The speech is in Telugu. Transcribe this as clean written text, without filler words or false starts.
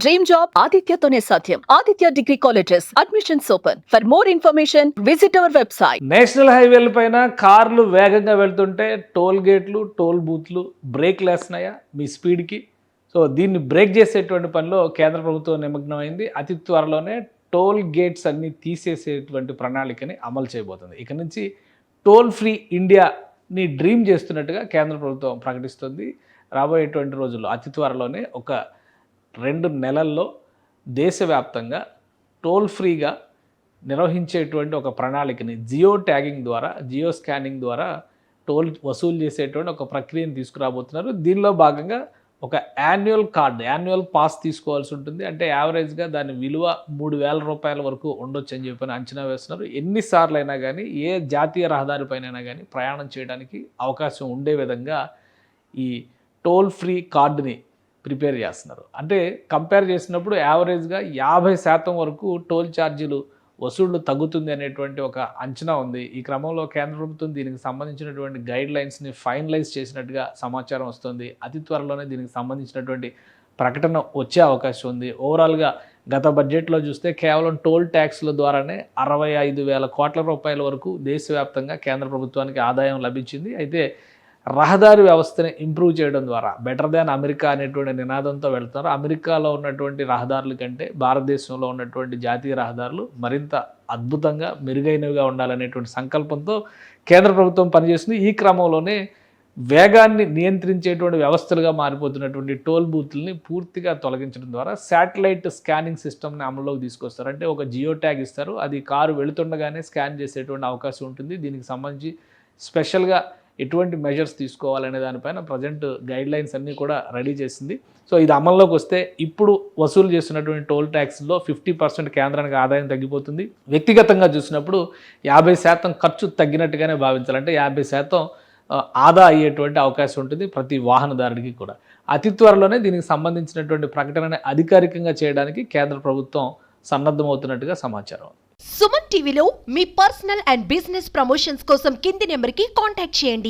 డ్రీమ్ జాబ్ ఆదిత్యతోనే సాధ్యం. Aditya degree colleges admissions open. For more information visit our website. National హైవేల పైన కార్లు వేగంగా వెళ్తుంటే టోల్ గేట్లు, టోల్ బూత్లు బ్రేక్లు వేస్తున్నాయా మీ స్పీడ్కి? సో దీన్ని బ్రేక్ చేసేటువంటి పనిలో కేంద్ర ప్రభుత్వం నిమగ్నమైంది. అతి త్వరలోనే టోల్ గేట్స్ అన్ని తీసేసేటువంటి ప్రణాళికని అమలు చేయబోతుంది. ఇక నుంచి టోల్ ఫ్రీ ఇండియాని డ్రీమ్ చేస్తున్నట్టుగా కేంద్ర ప్రభుత్వం ప్రకటిస్తుంది. రాబోయేటువంటి రోజుల్లో అతి త్వరలోనే ఒక 2 నెలల్లో దేశవ్యాప్తంగా టోల్ ఫ్రీగా నిర్వహించేటువంటి ఒక ప్రణాళికని జియో ట్యాగింగ్ ద్వారా, జియో స్కానింగ్ ద్వారా టోల్ వసూలు చేసేటువంటి ఒక ప్రక్రియను తీసుకురాబోతున్నారు. దీనిలో భాగంగా ఒక యాన్యువల్ పాస్ తీసుకోవాల్సి ఉంటుంది. అంటే యావరేజ్గా దాని విలువ 3,000 రూపాయల వరకు ఉండొచ్చు అని చెప్పి అంచనా వేస్తున్నారు. ఎన్నిసార్లు అయినా కానీ ఏ జాతీయ రహదారిపైనైనా కానీ ప్రయాణం చేయడానికి అవకాశం ఉండే విధంగా ఈ టోల్ ఫ్రీ కార్డుని ప్రిపేర్ చేస్తున్నారు. అంటే కంపేర్ చేసినప్పుడు యావరేజ్గా 50% వరకు టోల్ ఛార్జీలు వసూళ్లు తగ్గుతుంది అనేటువంటి ఒక అంచనా ఉంది. ఈ క్రమంలో కేంద్ర ప్రభుత్వం దీనికి సంబంధించినటువంటి గైడ్ లైన్స్ని ఫైనలైజ్ చేసినట్టుగా సమాచారం వస్తుంది. అతి త్వరలోనే దీనికి సంబంధించినటువంటి ప్రకటన వచ్చే అవకాశం ఉంది. ఓవరాల్గా గత బడ్జెట్లో చూస్తే కేవలం టోల్ ట్యాక్స్ల ద్వారానే 65,000 కోట్ల రూపాయల వరకు దేశవ్యాప్తంగా కేంద్ర ప్రభుత్వానికి ఆదాయం లభించింది. అయితే రహదారి వ్యవస్థని ఇంప్రూవ్ చేయడం ద్వారా బెటర్ దాన్ అమెరికా అనేటువంటి నినాదంతో వెళ్తున్నారు. అమెరికాలో ఉన్నటువంటి రహదారుల కంటే భారతదేశంలో ఉన్నటువంటి జాతీయ రహదారులు మరింత అద్భుతంగా మెరుగైనవిగా ఉండాలనేటువంటి సంకల్పంతో కేంద్ర ప్రభుత్వం పనిచేస్తుంది. ఈ క్రమంలోనే వేగాన్ని నియంత్రించేటువంటి వ్యవస్థలుగా మారిపోతున్నటువంటి టోల్ బూత్లని పూర్తిగా తొలగించడం ద్వారా శాటిలైట్ స్కానింగ్ సిస్టమ్ని అమల్లోకి తీసుకొస్తారు. అంటే ఒక జియో ట్యాగ్ ఇస్తారు, అది కారు వెళుతుండగానే స్కాన్ చేసేటువంటి అవకాశం ఉంటుంది. దీనికి సంబంధించి స్పెషల్గా ఎటువంటి మెజర్స్ తీసుకోవాలనే దానిపైన ప్రజెంట్ గైడ్ లైన్స్ అన్నీ కూడా రెడీ చేసింది. సో ఇది అమల్లోకి వస్తే ఇప్పుడు వసూలు చేస్తున్నటువంటి టోల్ ట్యాక్స్లో 50% కేంద్రానికి ఆదాయం తగ్గిపోతుంది. వ్యక్తిగతంగా చూసినప్పుడు 50% ఖర్చు తగ్గినట్టుగానే భావించాలి. అంటే 50% ఆదా అయ్యేటువంటి అవకాశం ఉంటుంది ప్రతి వాహనదారుడికి కూడా. అతి త్వరలోనే దీనికి సంబంధించినటువంటి ప్రకటనని అధికారికంగా చేయడానికి కేంద్ర ప్రభుత్వం సన్నద్ధమవుతున్నట్టుగా సమాచారం. సుమన్ టీవీలో మీ పర్సనల్ అండ్ బిజినెస్ ప్రమోషన్స్ కోసం కింది నెంబర్కి కాంటాక్ట్ చేయండి.